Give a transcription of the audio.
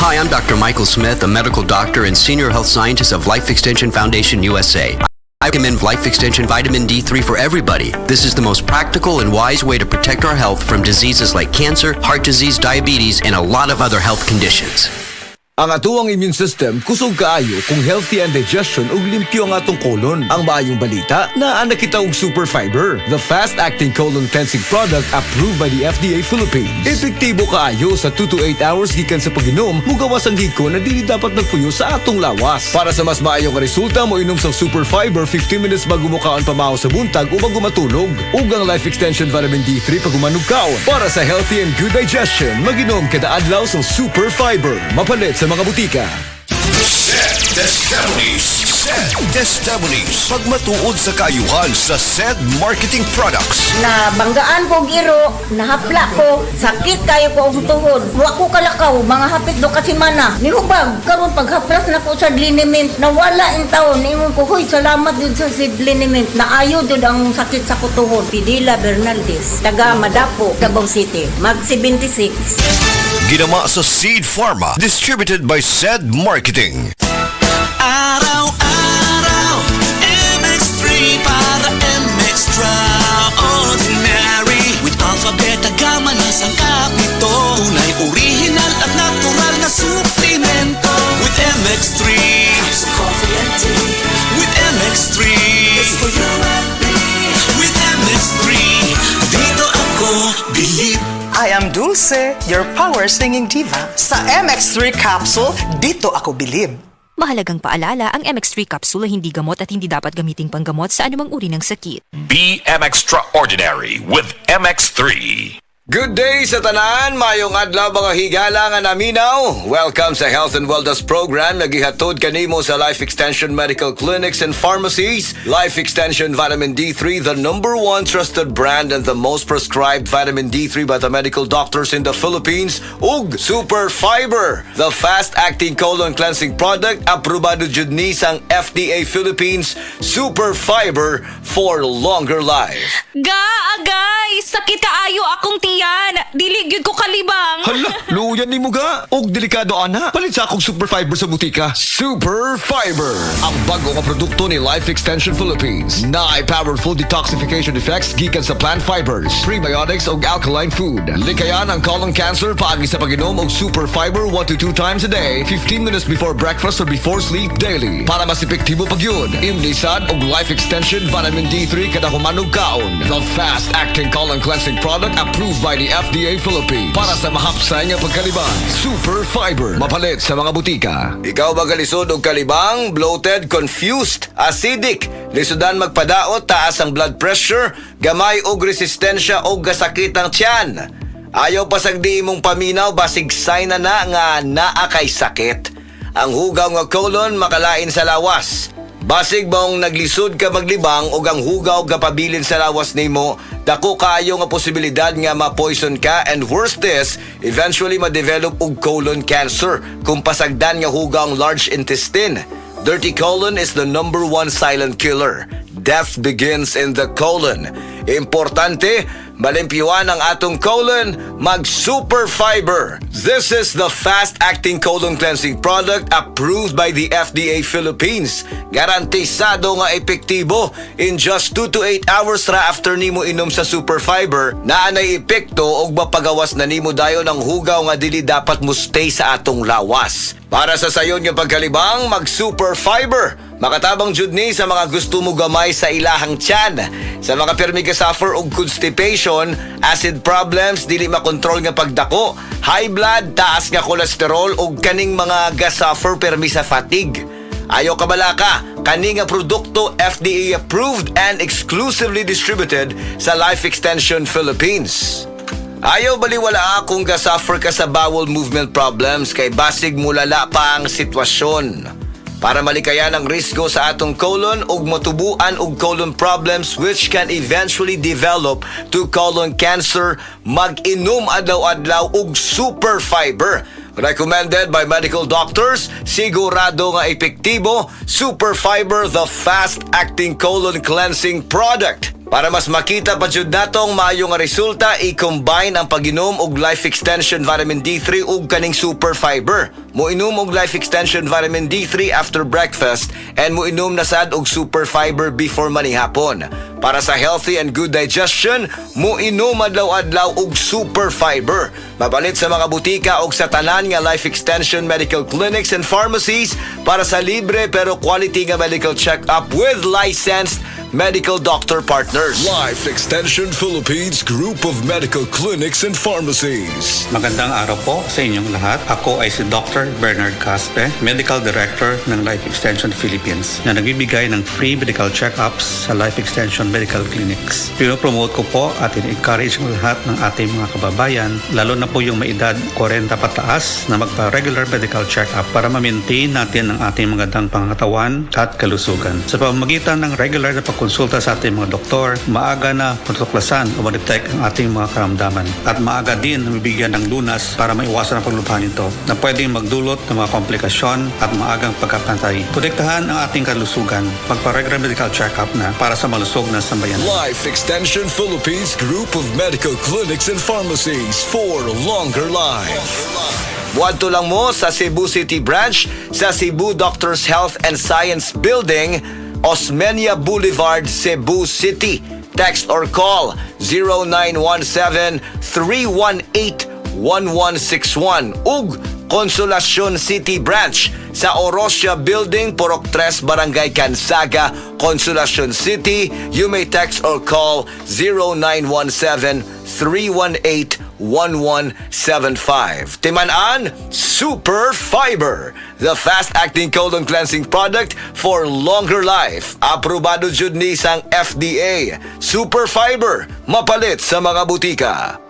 Hi, I'm Dr. Michael Smith, a medical doctor and senior health scientist of Life Extension Foundation USA. I recommend Life Extension Vitamin D3 for everybody. This is the most practical and wise way to protect our health from diseases like cancer, heart disease, diabetes, and a lot of other health conditions. Ang atuang immune system kusog kaayo kung healthy ang digestion ug limpyo ang atong colon. Ang maayong balita, naa nakita og super fiber, the fast-acting colon cleansing product approved by the FDA Philippines. Epektibo kaayo sa 2 to 8 hours gikan sa pag-inom, mugawas ang hiko na dili dapat nagpuyo sa atong lawas. Para sa mas maayong resulta, mo inom sa super fiber 15 minutes bago mo kaon pamahaw sa buntag o bago matulog. Ug ang Life Extension Vitamin D3 pag umanog kaon. Para sa healthy and good digestion, mag-inom kada adlaw sa super fiber. Mapalit sa mga butika. SED Testimonies. Pagmatuod sa kaayuhan sa SED Marketing Products. Na banggaan ko giro, nahapla ko, sakit kayo ko ang tuhod. Wa ko kalakaw, mga hapit do kasi mana. Nihubag, karon paghaplas na ko sa liniment, nawala ang taon. Ingon ko, huy, salamat din sa liniment. Naayo din ang sakit sa kutuhod. Pidila Bernaldez, taga Madapo, Davao City, mag 76. Ginama sa Seed Pharma. Distributed by SED Marketing. Araw-araw, MX3 para MX-Traordinary. With alpha, beta, gamma na sangkap nito. Tunay, original at natural na suplemento. With MX3, sa coffee and tea. With MX3, it's for you and me. With MX3, dito ako believe. I am Dulce, your power singing diva. Sa MX3 capsule, dito ako bilib. Mahalagang paalala, ang MX3 capsule ay hindi gamot at hindi dapat gamiting panggamot sa anumang uri ng sakit. Be extraordinary with MX3. Good day sa tanan, mayong adlaw mga higala nga naminaw. Welcome sa Health and Wellness Program na gihatod kanimo sa Life Extension Medical Clinics and Pharmacies. Life Extension Vitamin D3, the #1 trusted brand and the most prescribed vitamin D3 by the medical doctors in the Philippines. Ug Super Fiber, the fast-acting colon cleansing product aprobado jud ni sang FDA Philippines. Super Fiber for longer life. Agay! Sakit kaayo akong tiyan! Dili gyud ko kalibang! Hala, luyan ni mo ga. Og delikado ana. Palit sa akong Super Fiber sa butika. Super Fiber, ang bago nga produkto ni Life Extension Philippines. Na ay powerful detoxification effects gikan sa plant fibers, prebiotics og alkaline food. Likayan ang colon cancer paagi sa pag-inom og Super Fiber 1 to 2 times a day, 15 minutes before breakfast or before sleep daily. Para mas epektibo pag yun, imlisad og Life Extension Vitamin D3 kada humanog kaon. The fast-acting colon cleansing product approved by the FDA Philippines. Para sa mahapsay nga pagkalibang, Super Fiber. Mapalit sa mga butika. Ikaw ba kalisod og kalibang, bloated, confused, acidic, lisudan magpadaot, taas ang blood pressure, gamay og resistensya og gasakit ang tiyan? Ayaw pasagdi imong paminaw, basig sign na nga naa kay sakit. Ang hugaw nga colon makalain sa lawas. Basig baong naglisod ka maglibang o ang hugaw kapabilin sa lawas nimo, dako kaayo nga posibilidad nga ma-poison ka, and worse this, eventually ma-develop og colon cancer kung pasagdan nga hugaw ang large intestine. Dirty colon is the #1 silent killer. Death begins in the colon. Importante, malimpyuan ang atong colon, mag Super Fiber. This is the fast-acting colon cleansing product approved by the FDA Philippines. Garantisado nga epektibo. In just 2 to 8 hours ra after nimo inom sa Super Fiber, naanay epekto og mapagawas na nimo dayon ang hugaw nga dili dapat mo stay sa atong lawas. Para sa sayon nga pagkalibang, mag Super Fiber. Makatabang jud ni sa mga gusto mo gamay sa ilahang tiyan. Sa mga permi ka suffer og constipation, acid problems, dili makontrol nga pagdako, high blood, taas nga kolesterol ug kaning mga ga-suffer permi sa fatigue. Ayaw kabalaka, kani nga produkto FDA approved and exclusively distributed sa Life Extension Philippines. Ayaw baliwala kung ga-suffer ka sa bowel movement problems kay basig mulala pa ang sitwasyon. Para malikayan ang risgo sa atong colon ug matubuan og colon problems which can eventually develop to colon cancer, mag-inom adlaw-adlaw og Super Fiber. Recommended by medical doctors, sigurado nga epektibo, Super Fiber, the fast-acting colon cleansing product. Para mas makita pa jud natong maayo nga resulta, i-combine ang pag-inom og Life Extension Vitamin D3 ug kaning Super Fiber. Moinom og Life Extension Vitamin D3 after breakfast and moinom na sad og Super Fiber before manihapon. Para sa healthy and good digestion, moinom adlaw-adlaw og Super Fiber. Mabalit sa mga butika og sa tanan nga Life Extension medical clinics and pharmacies para sa libre pero quality nga medical check-up with licensed medical doctor partners. Life Extension Philippines Group of Medical Clinics and Pharmacies. Magandang araw po sa inyong lahat. Ako ay si Dr. Bernard Caspe, Medical Director ng Life Extension Philippines na nagbibigay ng free medical check-ups sa Life Extension Medical Clinics. Pinopromote ko po at in-encourage ang lahat ng ating mga kababayan, lalo na po yung may edad 40 pataas na magpa-regular medical check-up para ma-maintain natin ang ating magandang pangatawan at kalusugan. Sa pamamagitan ng regular na pagkonsulta sa ating mga doktor, maaga na matutuklasan o ma-detect ang ating mga karamdaman at maaga din mabibigyan ng lunas para maiwasan ang paglubhan nito na pwedeng magdulot ng mga komplikasyon at maagang pagkapantay. Protektahan ang ating kalusugan, magpa-regular medical check-up na para sa malusog na sambayan. Life Extension Philippines Group of Medical Clinics and Pharmacies for longer life. Buwadto lang mo sa Cebu City Branch sa Cebu Doctors Health and Science Building, Osmeña Boulevard, Cebu City. Text or call 0917-318-1161 ug Consolacion City Branch sa Orosia Building, Purok 3, Barangay Cansaga, Consolacion City. You may text or call 0917-318-1175. Timan-an, Super Fiber, the fast-acting colon cleansing product for longer life. Aprobado jud ni sang FDA. Super Fiber, mapalit sa mga butika.